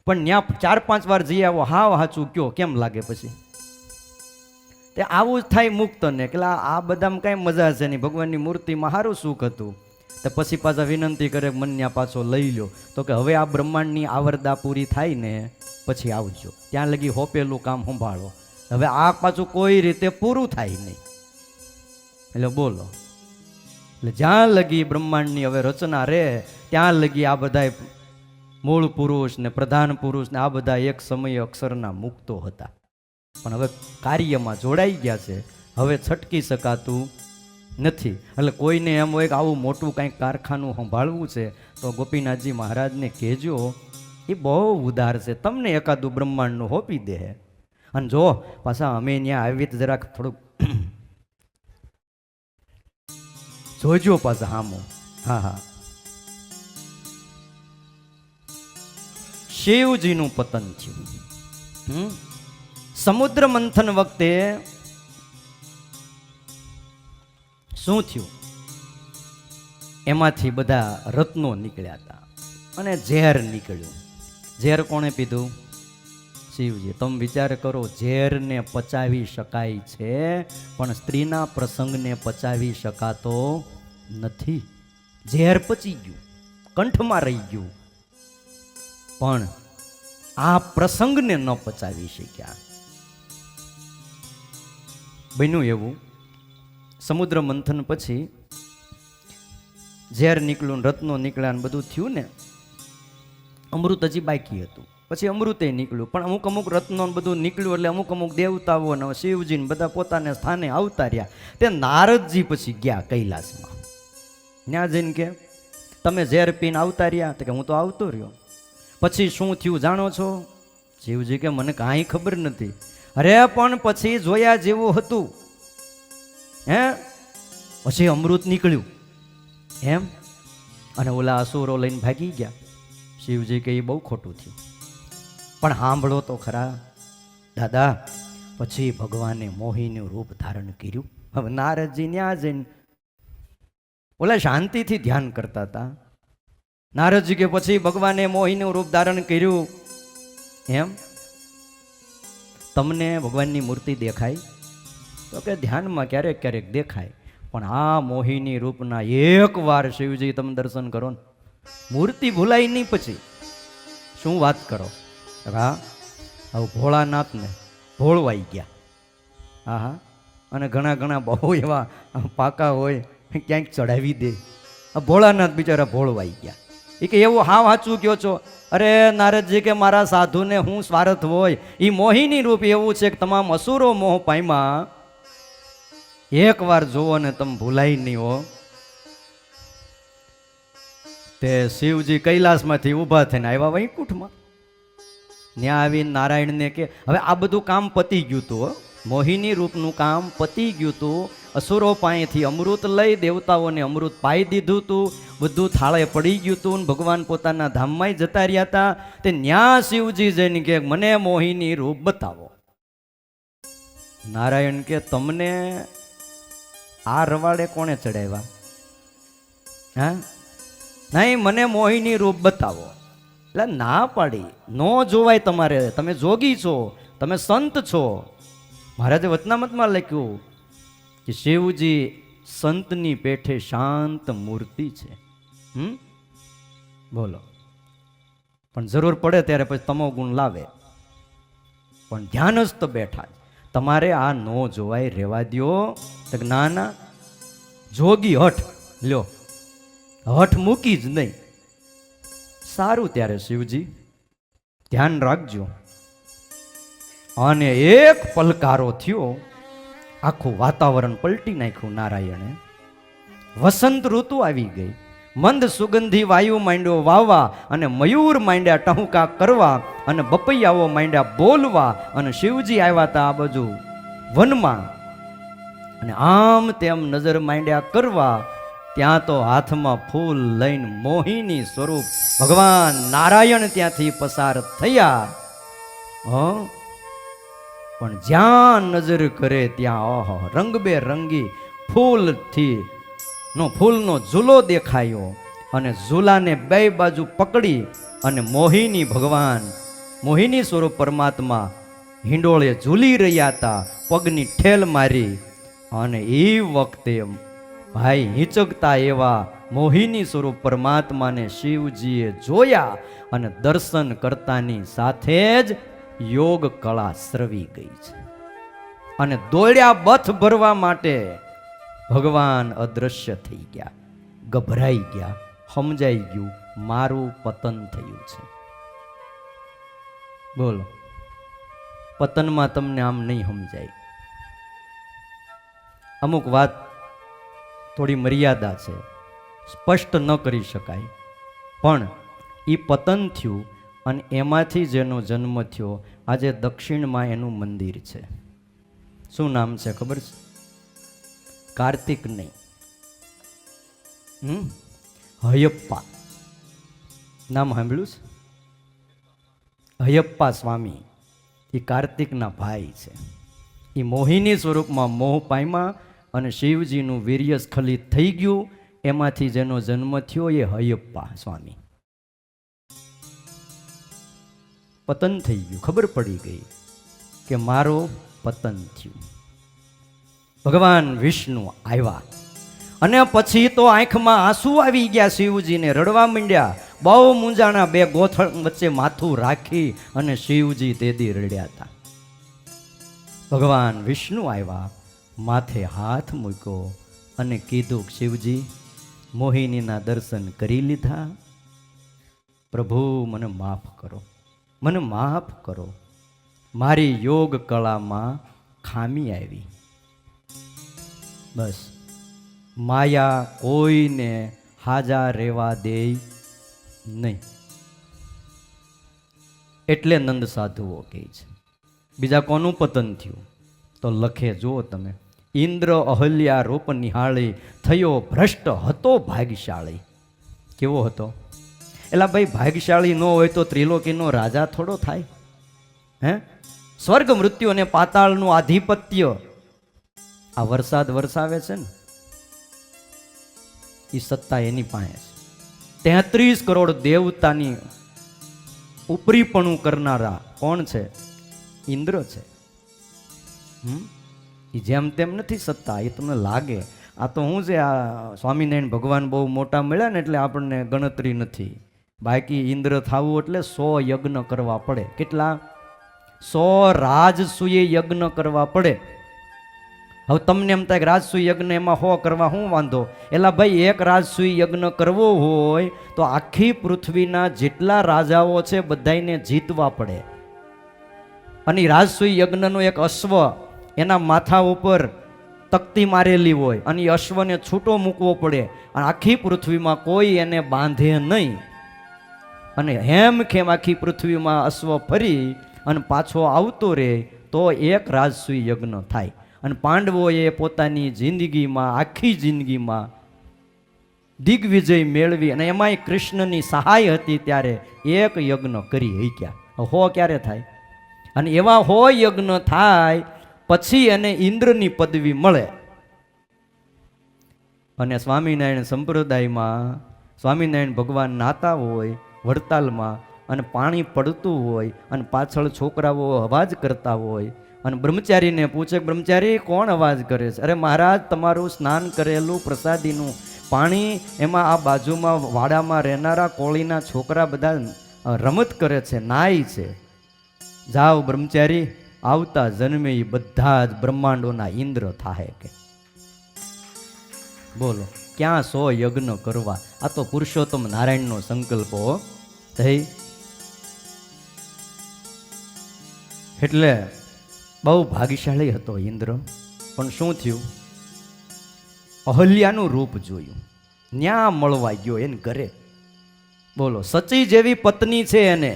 પણ ત્યાં 4-5 વાર જઈ આવો, હાવ હાચું કયો, કેમ લાગે પછી? તે આવું જ થાય મુક્તને કે આ બધામાં કાંઈ મજા છે નહીં, ભગવાનની મૂર્તિમાં સારું સુખ હતું. તો પછી પાછા વિનંતી કરે મન્યા પાછો લઈ લો. તો કે હવે આ બ્રહ્માંડની આવરદા પૂરી થાય ને પછી આવજો, ત્યાં લગી હોપેલું કામ સંભાળો. હવે આ પાછું કોઈ રીતે પૂરું થાય નહીં. એટલે બોલો, એટલે જ્યાં લગી બ્રહ્માંડની હવે રચના રહે ત્યાં લગી આ બધા મૂળ પુરુષ ને પ્રધાન પુરુષ ને આ બધા એક સમયે અક્ષરના મુક્તો હતા, પણ હવે કાર્યમાં જોડાઈ ગયા છે, હવે છટકી શકાતું નથી. એટલે કોઈને એમ હોય કે આવું મોટું કંઈક કારખાનું સંભાળવું છે તો ગોપીનાથજી મહારાજને કહેજો, એ બહુ ઉદાર છે, તમને એકાદું બ્રહ્માંડનું હોપી દે. અને જો પાછા અમે ત્યાં આવી તો જરાક થોડુંક જોજો પાછા હામો. હા હા, શિવજીનું પતન થયું. સમુદ્ર મંથન વખતે શું થયું? એમાંથી બધા રત્નો નીકળ્યા હતા અને ઝેર નીકળ્યું. ઝેર કોણે પીધું? શિવજી. તમે વિચાર કરો, ઝેરને પચાવી શકાય છે પણ સ્ત્રીના પ્રસંગને પચાવી શકાતો નથી. ઝેર પચી ગયું, કંઠમાં રહી ગયું, પણ આ પ્રસંગને ન પચાવી શક્યા. બન્યું એવું, સમુદ્ર મંથન પછી ઝેર નીકળ્યું, રત્નો નીકળ્યા ને બધું થયું ને, અમૃત હજી બાકી હતું. પછી અમૃતે નીકળ્યું, પણ અમુક રત્નો બધું નીકળ્યું એટલે અમુક દેવતાઓ ને શિવજી ને બધા પોતાને સ્થાને આવતા રહ્યા. તે નારદજી પછી ગયા કૈલાસમાં. ત્યાં જઈને કે તમે ઝેર પીને આવતા રહ્યા? તો કે હું તો આવતો રહ્યો. પછી શું થયું જાણો છો? શિવજી કે મને કાંઈ ખબર નથી. અરે પણ પછી જોયા જેવું હતું. હે, પછી અમૃત નીકળ્યું એમ, અને ઓલા અસુરો લઈને ભાગી ગયા. શિવજી કે એ બહુ ખોટું થયું. પણ સાંભળો તો ખરા દાદા, પછી ભગવાને મોહીનું રૂપ ધારણ કર્યું. હવે નારદજી ન્યા જઈને ઓલા શાંતિથી ધ્યાન કરતા હતા. નારદજી કે પછી ભગવાને મોહીનું રૂપ ધારણ કર્યું એમ, તમને ભગવાનની મૂર્તિ દેખાય? તો કે ધ્યાનમાં ક્યારેક ક્યારેક દેખાય, પણ આ મોહિની રૂપના એક વાર શિવજી તમે દર્શન કરો ને, મૂર્તિ ભૂલાય નહીં. પછી શું વાત કરો? હા, હવે ભોળાનાથને ભોળવાઈ ગયા. હા હા, અને ઘણા બહુ એવા પાકા હોય ક્યાંક ચડાવી દે. ભોળાનાથ બિચારા ભોળવાઈ ગયા. એ કે એવું હાવ સાચું કહો છો? અરે નારદજી કે મારા સાધુને હું સ્વાર્થ હોય, એ મોહિની રૂપ એવું છે કે તમામ અસુરો મોહ પામ્યા, એક વાર જોવો ને તમે ભૂલાય નહીં હો. તે શિવજી કૈલાસમાંથી ઊભા થઈને આવ્યા વૈકુંઠમાં. ત્યાં આવીને નારાયણને કે હવે આ બધું કામ પતી ગયું હતું, મોહિની રૂપનું કામ પતી ગયું હતું. અસુરો પાસેથી અમૃત લઈ દેવતાઓને અમૃત પાઈ દીધું હતું, બધું થાળે પડી ગયું હતું, ભગવાન પોતાના ધામમાં જતા રહ્યા હતા. તે ન્યા શિવજી જઈને કે મને મોહિની રૂપ બતાવો. નારાયણ કે તમને આ રવાડે કોણે ચડાવ્યા? હા, નહીં, મને મોહિની રૂપ બતાવો. એટલે ના પાડી, નો જોવાય તમારે, તમે જોગી છો, તમે સંત છો. મહારાજે વચનામતમાં લખ્યું કે શિવજી સંતની પેઠે શાંત મૂર્તિ છે. બોલો, પણ જરૂર પડે ત્યારે પછી તમો ગુણ લાવે, પણ ધ્યાનસ્થ બેઠા તમારે આ નો જોવાય, રહેવા દ્યો. તો ના, જોગી હઠ લ્યો, હઠ મૂકી જ નહીં. સારું, ત્યારે શિવજી ધ્યાન રાખજો. અને એક પલકારો થયો, આખું વાતાવરણ પલટી નાખ્યું નારાયણે. વસંત ઋતુ આવી ગઈ, મંદ સુગંધી વાયુ માંડ્યો વાવવા, અને મયુર માંડ્યા ટહુકા કરવા, અને બપૈયાઓ માંડ્યા બોલવા, અને શિવજી આવ્યા હતા આ બાજુ વનમાં, અને આમ તેમ નજર માંડ્યા કરવા. ત્યાં તો હાથમાં ફૂલ લઈને મોહિની સ્વરૂપ ભગવાન નારાયણ ત્યાંથી પસાર થયા. પણ જ્યાં નજર કરે ત્યાં રંગબેરંગી ફૂલનો ઝૂલો દેખાયો, અને ઝૂલાને બે બાજુ પકડી અને મોહિની ભગવાન મોહિની સ્વરૂપ પરમાત્મા હિંડોળે ઝૂલી રહ્યા હતા, પગની ઠેલ મારી, અને એ વખતે ભાઈ હિંચકતા એવા મોહિની સ્વરૂપ પરમાત્માને શિવજીએ જોયા, અને દર્શન કરતાની સાથે જ યોગ કળા સ્રવી ગઈ છે, અને દોડ્યા બથ ભરવા માટે ભગવાન અદ્રશ્ય થઈ ગયા, ગભરાઈ ગયા, સમજાઈ ગયું મારું પતન થયું છે. બોલો, પતનમાં તમને આમ નહીં સમજાય. અમુક વાત થોડી મર્યાદા છે, સ્પષ્ટ ન કરી શકાય, પણ એ પતન થયું અને એમાંથી જેનો જન્મ થયો, આજે દક્ષિણમાં એનું મંદિર છે. શું નામ છે ખબર છે? કાર્તિક નહીં, હયપ્પા નામ સાંભળ્યું છે? હયપ્પા સ્વામી એ કાર્તિકના ભાઈ છે. એ મોહિની સ્વરૂપમાં મોહ પામ્યા અને શિવજીનું વીર્ય સ્ખલિત થઈ ગયું, એમાંથી જેનો જન્મ થયો એ હયપ્પા સ્વામી. પતન થઈ ગયું, ખબર પડી ગઈ કે મારો પતન થયું. ભગવાન વિષ્ણુ આવ્યા અને પછી તો આંખમાં આંસુ આવી ગયા, શિવજીને રડવા માંડ્યા. બહુ મૂંઝાણા, બે ગોથળ વચ્ચે માથું રાખી અને શિવજી તેદી રડ્યા હતા. ભગવાન વિષ્ણુ આવ્યા, માથે હાથ મૂક્યો અને કીધું, શિવજી મોહિનીના દર્શન કરી લીધા, પ્રભુ મને માફ કરો, મને માફ કરો, મારી યોગ કળામાં ખામી આવી. બસ માયા કોઈને હાજા રહેવા દે નહીં. એટલે નંદ સાધુઓ કહે છે. બીજા કોનું પતન થયું તો લખે, જુઓ તમે, ઇન્દ્ર અહલ્યા રૂપ નિહાળી, થયો ભ્રષ્ટ હતો ભાગ્યશાળી. કેવો હતો? એલા ભાઈ, ભાગ્યશાળી ન હોય તો ત્રિલોકીનો રાજા થોડો થાય? હે? સ્વર્ગ મૃત્યુ અને પાતાળનું આધિપત્ય, આ વરસાદ વરસાવે છે ને, એ સત્તા એની પાસે છે. 33 કરોડ દેવતાની ઉપરીપણું કરનારા કોણ છે? ઇન્દ્ર છે. એ જેમ તેમ નથી સત્તા, એ તમને લાગે. આ તો હું છે, આ સ્વામિનારાયણ ભગવાન બહુ મોટા મળ્યા ને એટલે આપણને ગણતરી નથી. બાકી ઇન્દ્ર થવું એટલે 100 યજ્ઞ કરવા પડે. કેટલા? 100 રાજસૂય યજ્ઞ કરવા પડે. હવે તમને એમ થાય કે રાજસૂય યજ્ઞ એમાં 100 કરવા શું વાંધો? એલા ભાઈ, એક રાજસૂય યજ્ઞ કરવો હોય તો આખી પૃથ્વીના જેટલા રાજાઓ છે બધાને જીતવા પડે. અને રાજસૂય યજ્ઞનો એક અશ્વ, એના માથા ઉપર તકતી મારેલી હોય અને એ અશ્વને છૂટો મૂકવો પડે, અને આખી પૃથ્વીમાં કોઈ એને બાંધે નહીં, અને હેમખેમ આખી પૃથ્વીમાં અશ્વ ફરી અને પાછો આવતો રહે તો એક રાજસૂય યજ્ઞ થાય. અને પાંડવોએ પોતાની જિંદગીમાં, આખી જિંદગીમાં દિગ્વિજય મેળવી, અને એમાંય કૃષ્ણની સહાય હતી ત્યારે એક યજ્ઞ કરી શક્યા. 100 ક્યારે થાય? અને એવા 100 યજ્ઞ થાય પછી એને ઇન્દ્રની પદવી મળે. અને સ્વામિનારાયણ સંપ્રદાયમાં સ્વામિનારાયણ ભગવાન નાતા હોય વડતાલમાં, અને પાણી પડતું હોય, અને પાછળ છોકરાઓ અવાજ કરતા હોય, અને બ્રહ્મચારીને પૂછે, બ્રહ્મચારી કોણ અવાજ કરે છે? અરે મહારાજ, તમારું સ્નાન કરેલું પ્રસાદીનું પાણી, એમાં આ બાજુમાં વાડામાં રહેનારા કોળીના છોકરા બધા રમત કરે છે, નાય છે. જાઓ બ્રહ્મચારી, આવતા જન્મે એ બધા જ બ્રહ્માંડોના ઇન્દ્ર થાય. કે બોલો, ક્યાં 100 યજ્ઞ કરવા? આ તો પુરુષોત્તમ નારાયણનો સંકલ્પ થઈ. એટલે બહુ ભાગ્યશાળી હતો ઇન્દ્ર. પણ શું થયું? અહલ્યાનું રૂપ જોયું, ન્યા મળવા ગયો એને ઘરે. બોલો, સચી જેવી પત્ની છે એને,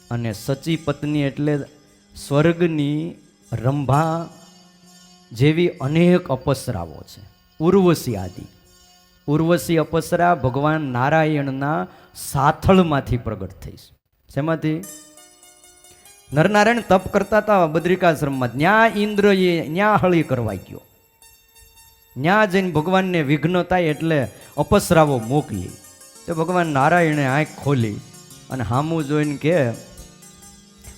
અને સચી પત્ની એટલે સ્વર્ગની રંભા જેવી અનેક અપસરાઓ છે. ઉર્વશી આદિ. ઉર્વશી અપસરા ભગવાન નારાયણના સાથળમાંથી પ્રગટ થઈ છે. શેમાંથી? નરનારાયણ તપ કરતા હતા બદ્રિકાશ્રમમાં, ન્યા ઇન્દ્રએ ન્યા હળી કરવા ગયો. ન્યા જઈને ભગવાનને વિઘ્ન થાય એટલે અપસરાઓ મોકલી. તો ભગવાન નારાયણે આંખ ખોલી અને હામું જોઈને કે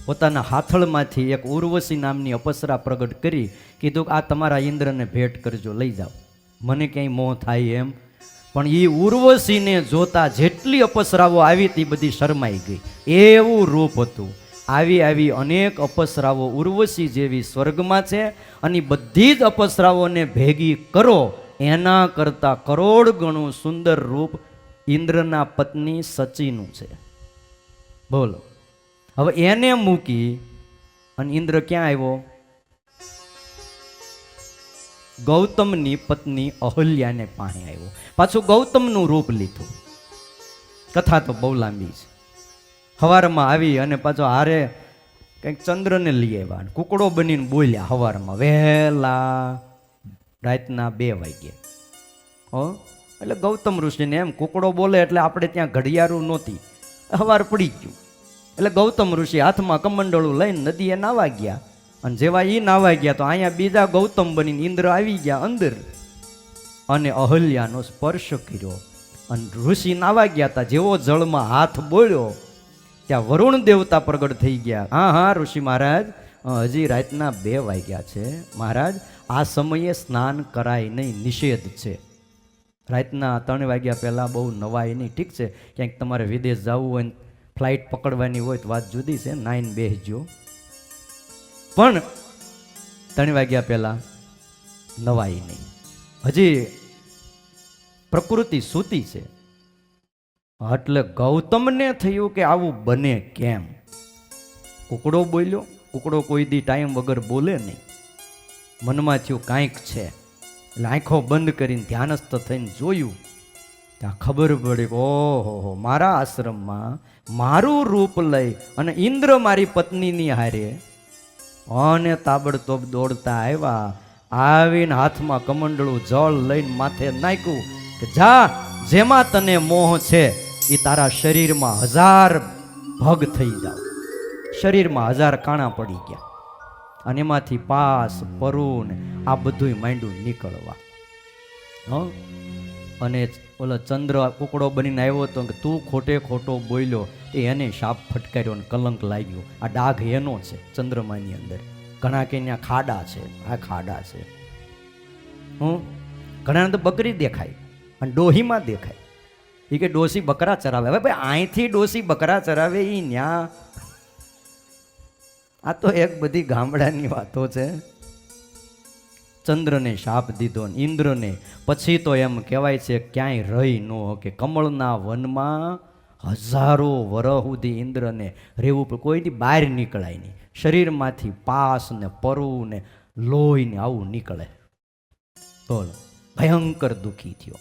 પોતાના હાથળમાંથી એક ઉર્વશી નામની અપસરા પ્રગટ કરી કીધું કે આ તમારા ઇન્દ્રને ભેટ કરજો, લઈ જાઓ, મને ક્યાંય મોહ થાય એમ. પણ એ ઉર્વશીને જોતા જેટલી અપસરાઓ આવી તે બધી શરમાઈ ગઈ, એવું રૂપ હતું. આવી અનેક અપસરાઓ ઉર્વશી જેવી સ્વર્ગમાં છે, અને બધી જ અપસરાઓને ભેગી કરો એના કરતાં કરોડ ગણું સુંદર રૂપ ઇન્દ્રના પત્ની સચીનું છે. બોલો, હવે એને મૂકી અને ઇન્દ્ર ક્યાં આવ્યો? ગૌતમની પત્ની અહલ્યાને પાસે આવ્યો. પાછું ગૌતમનું રૂપ લીધું. કથા તો બહુ લાંબી છે. હવારમાં આવી અને પાછો હારે કંઈક ચંદ્રને લઈ આવ્યા, કુકડો બનીને બોલ્યા હવારમાં વહેલા રાતના 2 વાગ્યે. એટલે ગૌતમ ઋષિને એમ કુકડો બોલે એટલે આપણે ત્યાં ઘડિયાળું નહોતી, હવાર પડી ગયું. એટલે ગૌતમ ઋષિ હાથમાં કમંડળું લઈને નદીએ નાવા ગયા, અને જેવા એ નાવા ગયા તો અહીંયા બીજા ગૌતમ બનીને ઇન્દ્ર આવી ગયા અંદર, અને અહલ્યાનો સ્પર્શ કર્યો. અને ઋષિ નાવા ગયા હતા, જેવો જળમાં હાથ બોલ્યો ત્યાં વરુણ દેવતા પ્રગટ થઈ ગયા. હા ઋષિ મહારાજ, હજી રાતના 2 વાગ્યા છે મહારાજ, આ સમયે સ્નાન કરાય નહીં, નિષેધ છે. રાતના 3 વાગ્યા પહેલાં બહુ નવાય નહીં. ઠીક છે, ક્યાંક તમારે વિદેશ જવું હોય, ફ્લાઇટ પકડવાની હોય તો વાત જુદી છે, 9 બેસજો, પણ 3 વાગ્યા પહેલાં નવાય નહીં. હજી પ્રકૃતિ સૂતી છે. એટલે ગૌતમને થયું કે આવું બને કેમ? કુકડો બોલ્યો. કુકડો કોઈ દી ટાઈમ વગર બોલે નહીં. મનમાં થયું કાંઈક છે. એટલે આંખો બંધ કરીને ધ્યાનસ્થ થઈને જોયું, ત્યાં ખબર પડી કે ઓહો, મારા આશ્રમમાં મારું રૂપ લઈ અને ઇન્દ્ર મારી પત્નીની હારે અને તાબડતોબ દોડતા આવ્યા. આવીને હાથમાં કમંડળું જળ લઈને માથે નાખ્યું કે જા, જેમાં તને મોહ છે એ તારા શરીરમાં 1000 ભગ થઈ જાવ. શરીરમાં 1000 કાણા પડી ગયા, અને એમાંથી પાસ પરું ને આ બધું માંડ્યું નીકળવા. અને ઓલો ચંદ્ર કુકડો બનીને આવ્યો હતો કે તું ખોટે ખોટો બોલ્યો, એ એને શાપ ફટકાર્યો અને કલંક લાગ્યો. આ ડાઘ એનો છે ચંદ્રમાની અંદર. ઘણા કે ત્યાં ખાડા છે, આ ખાડા છે. ઘણા તો બકરી દેખાય અને ડોહીમાં દેખાય. એ કે ડોસી બકરા ચરાવે. હવે ભાઈ અહીંથી ડોસી બકરા ચરાવે એ ન્યા, આ તો એક બધી ગામડાની વાતો છે. ચંદ્રને શાપ દીધો ને ઇન્દ્રને. પછી તો એમ કહેવાય છે ક્યાંય રહી ન કે કમળના વનમાં 1000 વર્ષ સુધી ઇન્દ્રને રહેવું, કોઈથી બહાર નીકળાય નહીં. શરીરમાંથી પાસ ને પરુ ને લોહી ને આવું નીકળે. તો ભયંકર દુઃખી થયો.